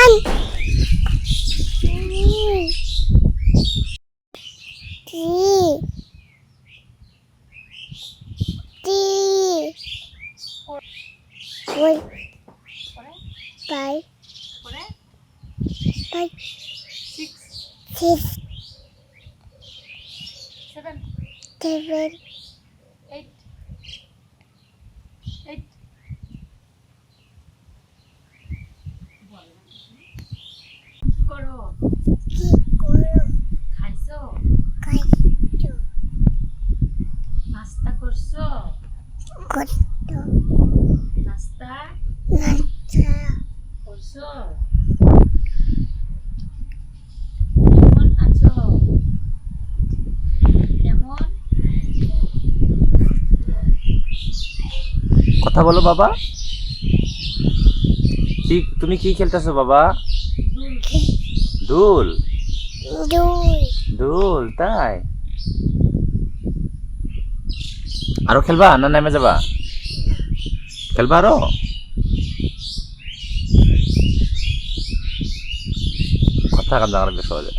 One four, five, six, seven, eight. করো খাইছো নাস্তা করছো নাস্তা করছো কেমন আছো কেমন কথা বলো বাবা। তুমি কি খেলতেছো বাবা? দুল দুল তাই? আরো খেলবা না নেমে যাবা? খেলবা আরো? কথা কান্দা সহজে